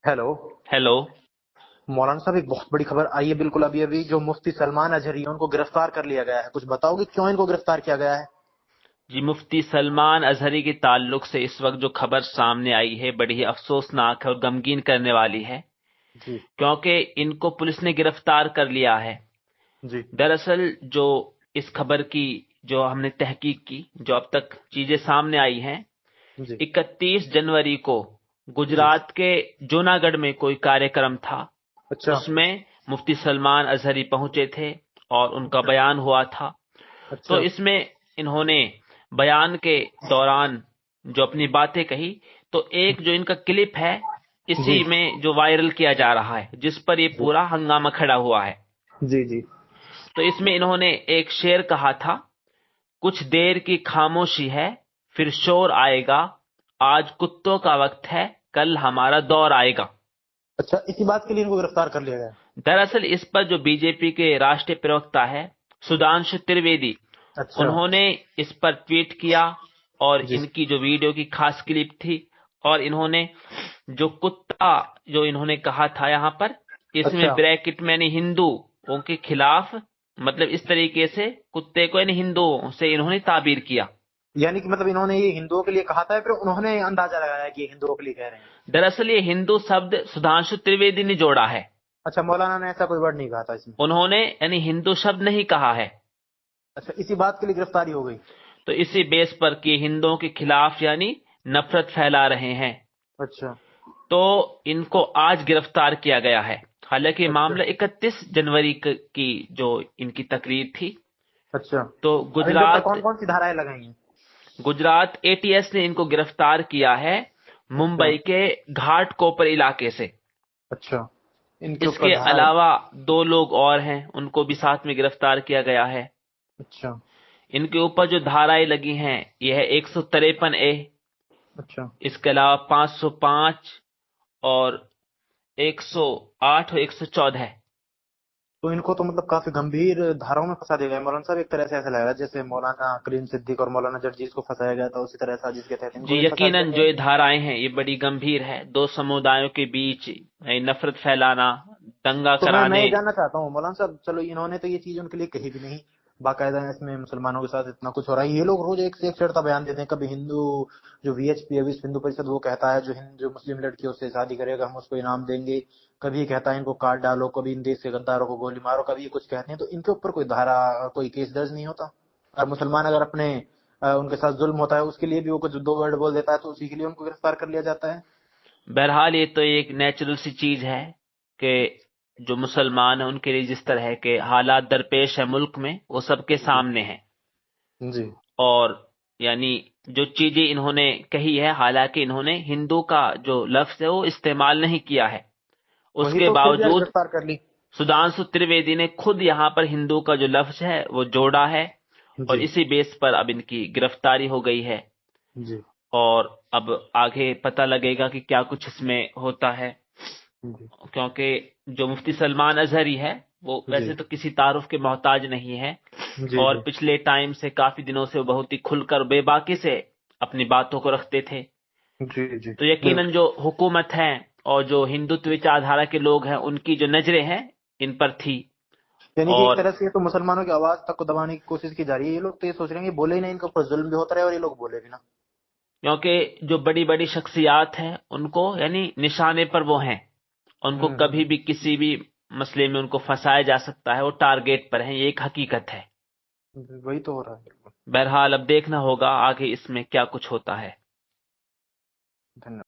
Hello. Hello. मौलाना साहब, एक बहुत बड़ी खबर आई है बिल्कुल अभी अभी, जो मुफ्ती सलमान अजहरी हैं, उनको गिरफ्तार कर लिया गया है। कुछ बताओगे क्यों इनको गिरफ्तार किया गया है? जी, मुफ्ती सलमान अजहरी के ताल्लुक से इस वक्त जो खबर सामने आई है बड़ी ही अफसोसनाक है और गमगीन करने वाली है, जी। क्योंकि इनको पुलिस ने गिरफ्तार कर लिया है। जी। दरअसल जो इस खबर की जो हमने तहकीक की, जो अब तक चीजें सामने आई हैं, जी। 31 जनवरी को जी। गुजरात के जूनागढ़ में कोई कार्यक्रम था। अच्छा। उसमें मुफ्ती सलमान अजहरी पहुंचे थे और उनका अच्छा। बयान हुआ था। तो अच्छा। इसमें इन्होंने बयान के दौरान जो अपनी बातें कही, तो एक जो इनका क्लिप है जी। इसी में जो वायरल किया जा रहा है, जिस पर ये जी। पूरा हंगामा खड़ा हुआ है। जी। जी। तो इसमें इन्होंने एक शेर कहा था, कुछ देर की खामोशी है, फिर शोर आएगा, आज कुत्तों का वक्त है, कल हमारा दौर आएगा। अच्छा, इसी बात के लिए इनको गिरफ्तार कर लिया गया है? दरअसल इस पर जो बीजेपी के राष्ट्रीय प्रवक्ता है सुधांशु त्रिवेदी, अच्छा। उन्होंने इस पर ट्वीट किया और जी। इनकी जो वीडियो की खास क्लिप थी, और इन्होंने जो कुत्ता जो इन्होंने कहा था यहाँ पर, इसमें अच्छा। ब्रैकेट में यानी हिंदुओं के खिलाफ, मतलब इस तरीके से कुत्ते को यानी हिंदुओं से इन्होंने ताबीर किया। यानी कि मतलब इन्होंने ये हिंदुओं के लिए कहा था, फिर उन्होंने अंदाजा लगाया कि ये हिंदुओं के लिए कह रहे हैं? दरअसल ये हिंदू शब्द सुधांशु त्रिवेदी ने जोड़ा है। अच्छा, मौलाना ने ऐसा कोई वर्ड नहीं कहा था इसमें? उन्होंने यानी हिंदू शब्द नहीं कहा है। अच्छा, इसी बात के लिए गिरफ्तारी हो गई? तो इसी बेस पर कि हिंदुओं के खिलाफ यानी नफरत फैला रहे हैं, अच्छा। तो इनको आज गिरफ्तार किया गया है। हालांकि अच्छा। मामला 31 जनवरी की जो इनकी तकरीर थी। अच्छा। तो अब इनके ऊपर गुजरात कौन कौन सी धाराएं लगाई हैं? गुजरात एटीएस ने इनको गिरफ्तार किया है अच्छा। मुंबई के घाट कोपर इलाके से। अच्छा, इनके ऊपर इसके धारा है? अलावा दो लोग और हैं, उनको भी साथ में गिरफ्तार किया गया है। अच्छा। इनके ऊपर जो धाराएं लगी हैं यह है 153A, अच्छा। इसके अलावा 505 और 108 और 114 है। तो इनको तो मतलब काफी गंभीर धाराओं में फंसा दिया गया है मौलाना साहब। एक तरह से ऐसा लग रहा है जैसे मौलाना करीम सिद्दीक और मौलाना जर्जीस को फंसाया गया था, उसी तरह साजिश के तहत जी, इनको भी फंसा दिया यकीनन गया जो है। ये धाराएं हैं ये बड़ी गंभीर है। दो समुदायों के बीच नफरत फैलाना, दंगा तो मैं कराने। ये जानना चाहता हूँ मौलाना साहब, चलो इन्होंने तो ये चीज उनके लिए कही भी नहीं, बाकायदा इसमें मुसलमानों के साथ इतना कुछ हो रहा है, ये लोग रोज एक से एक चढ़ता बयान देते हैं। कभी हिंदू जो वीएचपी है, विश्व हिंदू परिषद, वो कहता है जो मुस्लिम लड़की है उससे शादी करेगा हम उसको इनाम देंगे। कभी ये कहता है इनको काट डालो, कभी इन देश के गद्दारों को गोली मारो, कभी ये कुछ कहते हैं। तो इनके ऊपर कोई धारा और कोई केस दर्ज नहीं होता? और मुसलमान अगर अपने उनके साथ जुल्म होता है उसके लिए भी वो कुछ दो वर्ड बोल देता है तो उसी के लिए उनको गिरफ्तार कर लिया जाता है? बहरहाल ये तो एक नेचुरल सी चीज है कि जो मुसलमान है उनके लिए जिस तरह के हालात दरपेश है मुल्क में, वो सबके जी। सामने है। जी। और यानी जो चीजें इन्होंने कही है, हालांकि इन्होंने हिंदू का जो लफ्ज है वो इस्तेमाल नहीं किया है, वही उसके तो, फिर भी आज बावजूद गिरफ्तार कर ली। सुधांशु त्रिवेदी ने खुद यहाँ पर हिंदू का जो लफ्ज है वो जोड़ा है, और जी। इसी बेस पर अब इनकी गिरफ्तारी हो गई है। जी। और अब आगे पता लगेगा कि क्या कुछ इसमें होता है, जी। क्योंकि जो मुफ्ती सलमान अजहरी है वो जी। वैसे तो किसी तारुफ के मोहताज नहीं है, जी। और जी। पिछले टाइम से काफी दिनों से वो बहुत ही खुलकर बेबाकी से अपनी बातों को रखते थे। जी। जी। तो यकीनन बिल्कुल। जो हुकूमत है और जो हिंदुत्व विचारधारा के लोग हैं उनकी जो नजरें हैं इन पर थी। यानी कि एक और तरह से ये तो मुसलमानों की आवाज तक को दबाने की कोशिश की जा रही है। ये लोग तो ये सोच रहे हैं कि बोले ही नहीं, इनके ऊपर जुल्म भी होता रहे और ये लोग बोले भी ना। क्योंकि जो बड़ी बड़ी शख्सियात हैं उनको यानी निशाने पर वो हैं, उनको कभी हम्म। भी किसी भी मसले में उनको फंसाया जा सकता है, वो टारगेट पर है, ये एक हकीकत है। वही तो हो रहा है। बहरहाल अब देखना होगा आगे इसमें क्या कुछ होता है। धन्यवाद।